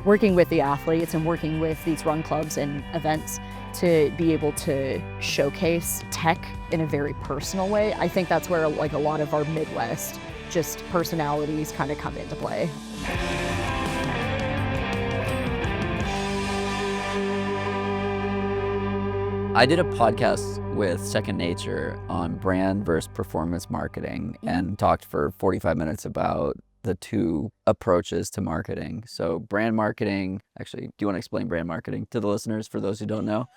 working with the athletes and working with these run clubs and events to be able to showcase tech in a very personal way. I think that's where like a lot of our Midwest just personalities kind of come into play. I did a podcast with Second Nature on brand versus performance marketing and talked for 45 minutes about the two approaches to marketing. So brand marketing, actually, do you want to explain brand marketing to the listeners for those who don't know?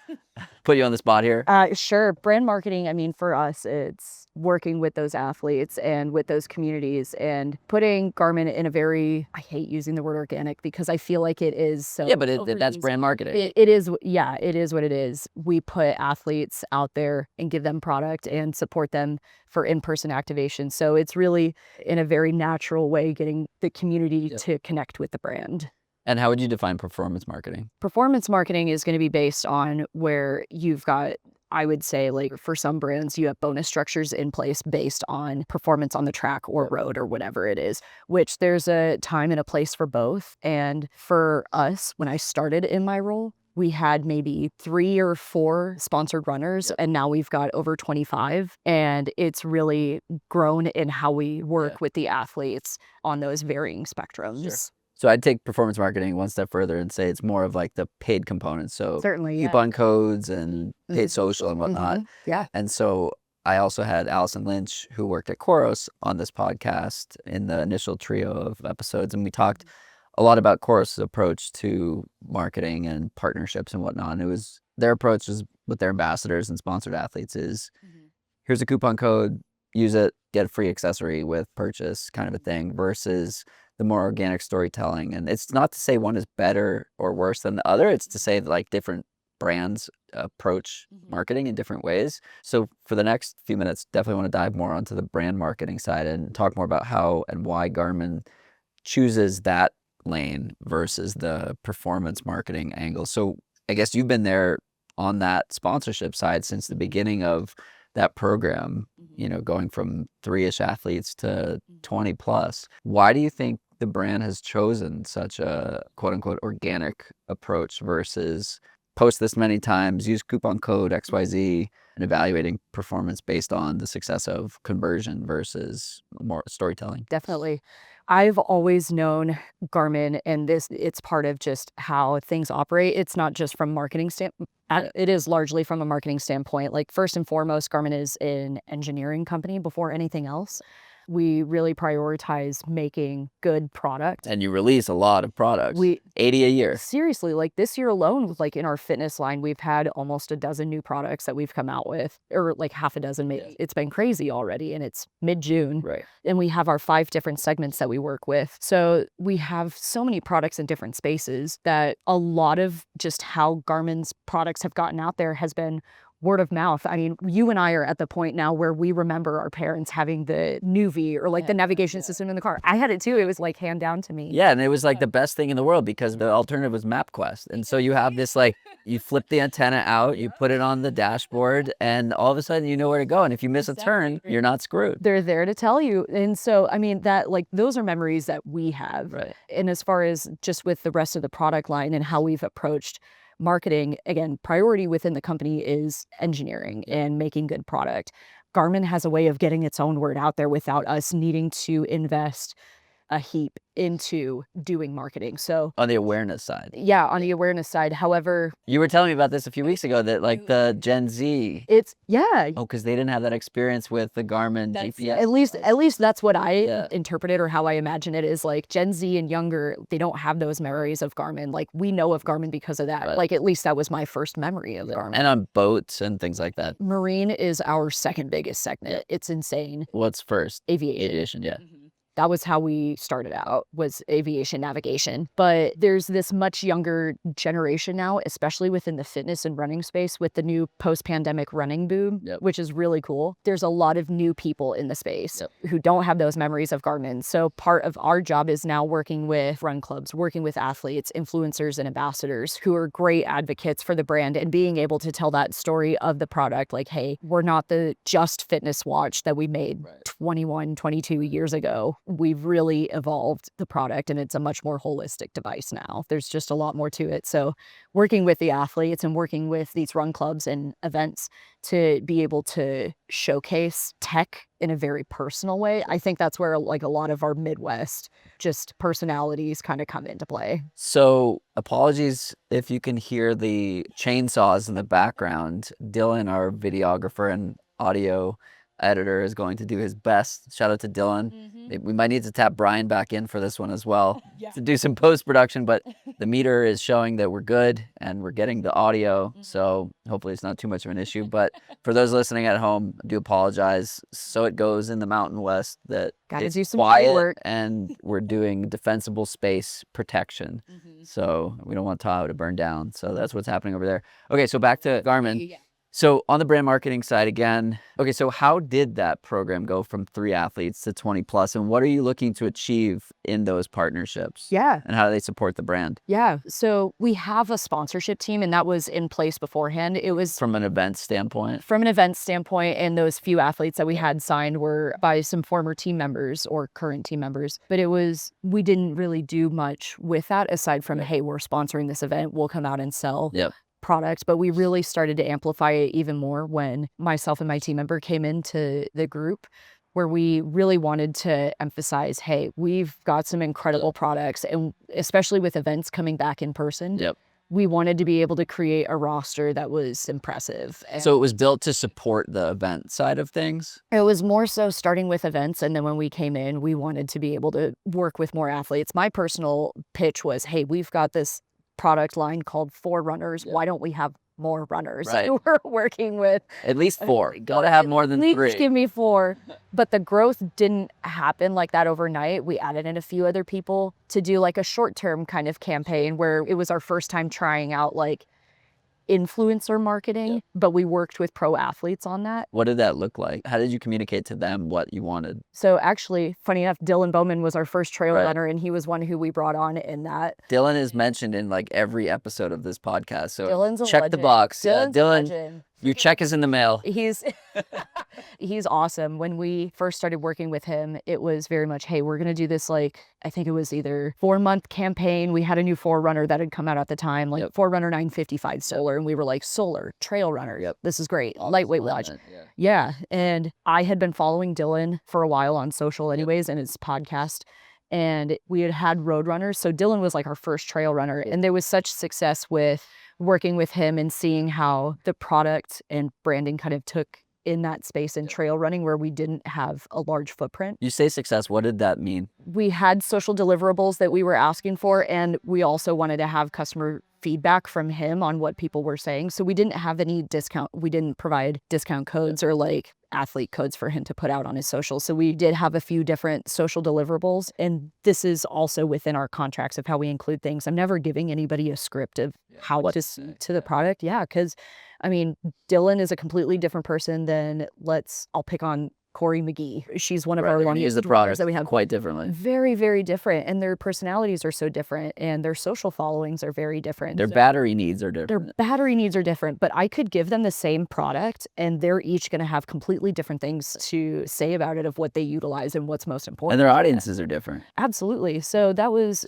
Put you on the spot here. Sure. Brand marketing, I mean, for us, it's working with those athletes and with those communities and putting Garmin in a very, I hate using the word organic because I feel like it is so. Yeah, but that's brand marketing. It is, yeah, it is what it is. We put athletes out there and give them product and support them for in-person activation. So it's really in a very natural way getting the community to connect with the brand. And how would you define performance marketing? Performance marketing is going to be based on where you've got, I would say, like for some brands, you have bonus structures in place based on performance on the track or road or whatever it is, which there's a time and a place for both. And for us, when I started in my role, we had maybe 3 or 4 sponsored runners, and now we've got over 25. And it's really grown in how we work with the athletes on those varying spectrums. Sure. So I'd take performance marketing one step further and say it's more of like the paid component. So certainly, coupon codes and paid social and whatnot. Yeah. And so I also had Allison Lynch, who worked at Khoros, on this podcast in the initial trio of episodes. And we talked a lot about Khoros' approach to marketing and partnerships and whatnot. And it was their approach is with their ambassadors and sponsored athletes is here's a coupon code, use it, get a free accessory with purchase kind of a thing versus the more organic storytelling. And it's not to say one is better or worse than the other. It's to say that like different brands approach marketing in different ways. So for the next few minutes, definitely want to dive more onto the brand marketing side and talk more about how and why Garmin chooses that lane versus the performance marketing angle. So I guess you've been there on that sponsorship side since the beginning of that program, you know, going from 3-ish athletes to 20 plus. Why do you think the brand has chosen such a quote unquote organic approach versus post this many times, use coupon code XYZ and evaluating performance based on the success of conversion versus more storytelling? Definitely. I've always known Garmin, and it's part of just how things operate. It's not just from marketing standpoint. It is largely from a marketing standpoint. Like first and foremost, Garmin is an engineering company before anything else. We really prioritize making good product. And you release a lot of products, 80 a year. Seriously, like this year alone, like in our fitness line, we've had almost a dozen new products that we've come out with, or like half a dozen. Maybe. It's been crazy already, and it's mid-June. Right. And we have our 5 different segments that we work with. So we have so many products in different spaces that a lot of just how Garmin's products have gotten out there has been word of mouth. I mean, you and I are at the point now where we remember our parents having the Nuvi or like the navigation system in the car. I had it too. It was like hand down to me. Yeah, and it was like the best thing in the world because the alternative was MapQuest. And so you have this like, you flip the antenna out, you put it on the dashboard, and all of a sudden you know where to go. And if you miss a turn, you're not screwed. They're there to tell you. And so, I mean, that like those are memories that we have. Right. And as far as just with the rest of the product line and how we've approached marketing, again, priority within the company is engineering and making good product. Garmin has a way of getting its own word out there without us needing to invest a heap into doing marketing. So on the awareness side. Yeah, on the awareness side. However, you were telling me about this a few weeks ago that like the Gen Z. Oh, because they didn't have that experience with the Garmin GPS. At least that's what I interpreted or how I imagine it is like Gen Z and younger, they don't have those memories of Garmin. Like we know of Garmin because of that. Right. Like at least that was my first memory of Garmin. And on boats and things like that. Marine is our second biggest segment. It's insane. What's first? Aviation. Yeah. That was how we started out, was aviation navigation. But there's this much younger generation now, especially within the fitness and running space with the new post-pandemic running boom, which is really cool. There's a lot of new people in the space who don't have those memories of Garmin. So part of our job is now working with run clubs, working with athletes, influencers, and ambassadors who are great advocates for the brand and being able to tell that story of the product. Like, hey, we're not the just fitness watch that we made 21, 22 years ago. we've really evolved the product and it's a much more holistic device now. There's just a lot more to it. So working with the athletes and working with these run clubs and events to be able to showcase tech in a very personal way, I think that's where like a lot of our Midwest just personalities kind of come into play. So apologies if you can hear the chainsaws in the background. Dylan, our videographer and audio editor, is going to do his best. Shout out to Dylan. We might need to tap Brian back in for this one as well to do some post-production, but the meter is showing that we're good and we're getting the audio. So hopefully it's not too much of an issue. But for those listening at home, I do apologize. So it goes in the Mountain West that Gotta do it's some quiet work. and we're doing defensible space protection. So we don't want Tahoe to burn down. So that's what's happening over there. Okay, so back to Garmin. So on the brand marketing side again, okay, so how did that program go from 3 athletes to 20 plus, and what are you looking to achieve in those partnerships? Yeah. And how do they support the brand? Yeah. So we have a sponsorship team and that was in place beforehand. It was From an event standpoint? from an event standpoint, and those few athletes that we had signed were by some former team members or current team members. But we didn't really do much with that aside from, hey, we're sponsoring this event, we'll come out and sell product. But we really started to amplify it even more when myself and my team member came into the group, where we really wanted to emphasize, hey, we've got some incredible products, and especially with events coming back in person, we wanted to be able to create a roster that was impressive. So it was built to support the event side of things? It was more so starting with events, and then when we came in, we wanted to be able to work with more athletes. My personal pitch was, hey, we've got this product line called 4 Runners. Why don't we have more runners who we're working with? At least 4. Gotta have more than 3. Please give me 4. But the growth didn't happen like that overnight. We added in a few other people to do like a short-term kind of campaign where it was our first time trying out like influencer marketing, but we worked with pro athletes on that. What did that look like? How did you communicate to them what you wanted? So actually, funny enough, Dylan Bowman was our first trail runner, and he was one who we brought on in that. Dylan is mentioned in like every episode of this podcast. So Dylan's a check legend. the box. Dylan's a Dylan, legend. your check is in the mail. He's awesome. When we first started working with him, it was very much, hey, we're going to do this, like, I think it was either 4-month campaign. We had a new forerunner that had come out at the time, like Forerunner 955 solar. And we were like, solar, trail runner. This is great. Lightweight watch. Yeah. And I had been following Dylan for a while on social anyways, and his podcast. And we had road runners. So Dylan was like our first trail runner. And there was such success with working with him and seeing how the product and branding kind of took in that space in trail running where we didn't have a large footprint. You say success, what did that mean? We had social deliverables that we were asking for, and we also wanted to have customer feedback from him on what people were saying. So we didn't have any discount. We didn't provide discount codes or like athlete codes for him to put out on his social. So we did have a few different social deliverables. And this is also within our contracts of how we include things. I'm never giving anybody a script of how to to the product. Yeah. Cause I mean, Dylan is a completely different person than I'll pick on Corey McGee. She's one of our longest runners that we have. Quite differently. Very, very different. And their personalities are so different and their social followings are very different. Their battery needs are different. Their battery needs are different, but I could give them the same product and they're each going to have completely different things to say about it of what they utilize and what's most important. And their audiences are different. Absolutely. So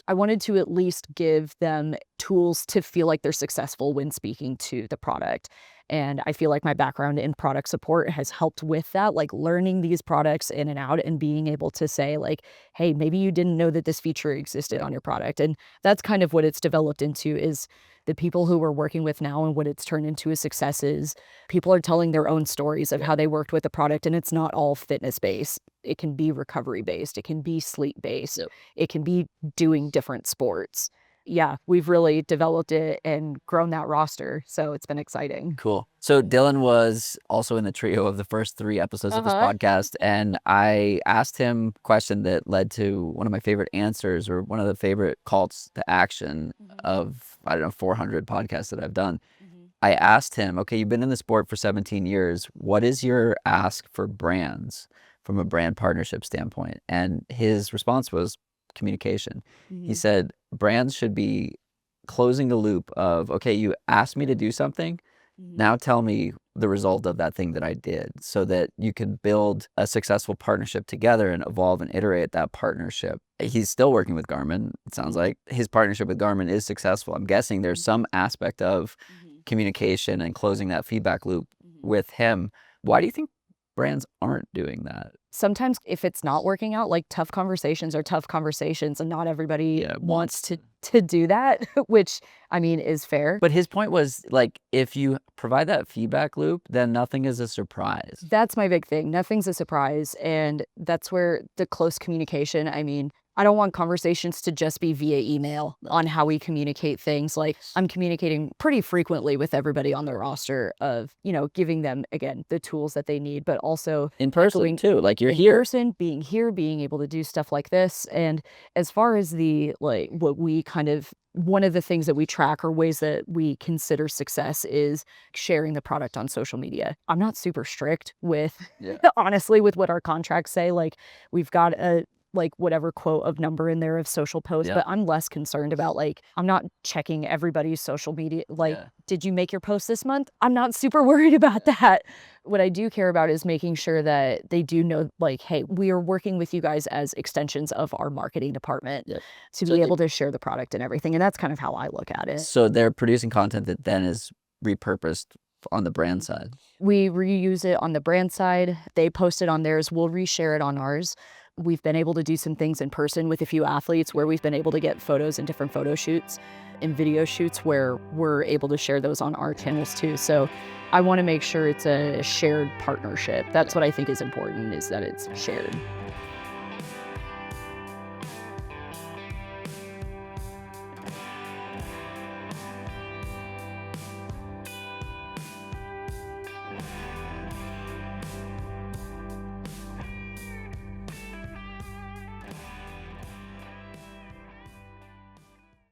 I wanted to at least give them tools to feel like they're successful when speaking to the product. And I feel like my background in product support has helped with that, like learning these products in and out and being able to say like, hey, maybe you didn't know that this feature existed on your product. And that's kind of what it's developed into is the people who we're working with now and what it's turned into is successes. People are telling their own stories of how they worked with the product, and it's not all fitness based. It can be recovery based. It can be sleep based. It can be doing different sports. Yeah, we've really developed it and grown that roster. So it's been exciting. Cool. So Dylan was also in the trio of the first 3 episodes of this podcast. And I asked him a question that led to one of my favorite answers or one of the favorite calls to action of, 400 podcasts that I've done. I asked him, okay, you've been in the sport for 17 years. What is your ask for brands from a brand partnership standpoint? And his response was communication. He said, brands should be closing the loop of, okay, you asked me to do something. Now tell me the result of that thing that I did, so that you can build a successful partnership together and evolve and iterate that partnership. He's still working with Garmin. It sounds like his partnership with Garmin is successful. I'm guessing there's some aspect of communication and closing that feedback loop with him. Why do you think brands aren't doing that? Sometimes if it's not working out, like tough conversations are tough conversations, and not everybody wants to do that, which I mean is fair. But his point was, like, if you provide that feedback loop, then nothing is a surprise. That's my big thing. Nothing's a surprise. And that's where the close communication, I mean, I don't want conversations to just be via email on how we communicate things. Like, I'm communicating pretty frequently with everybody on the roster of, you know, giving them, again, the tools that they need, but also In person too, like you're in here. person, being here, being able to do stuff like this. And as far as the, like, what we kind of, one of the things that we track or ways that we consider success is sharing the product on social media. I'm not super strict with, honestly, with what our contracts say. Like, we've got a, like, whatever quote of number in there of social posts, but I'm less concerned about, like, I'm not checking everybody's social media. Like, did you make your post this month? I'm not super worried about that. What I do care about is making sure that they do know, like, hey, we are working with you guys as extensions of our marketing department to be able to share the product and everything. And that's kind of how I look at it. So they're producing content that then is repurposed on the brand side. We reuse it on the brand side. They post it on theirs. We'll reshare it on ours. We've been able to do some things in person with a few athletes where we've been able to get photos in different photo shoots and video shoots where we're able to share those on our channels too. So I want to make sure it's a shared partnership. That's what I think is important, is that it's shared.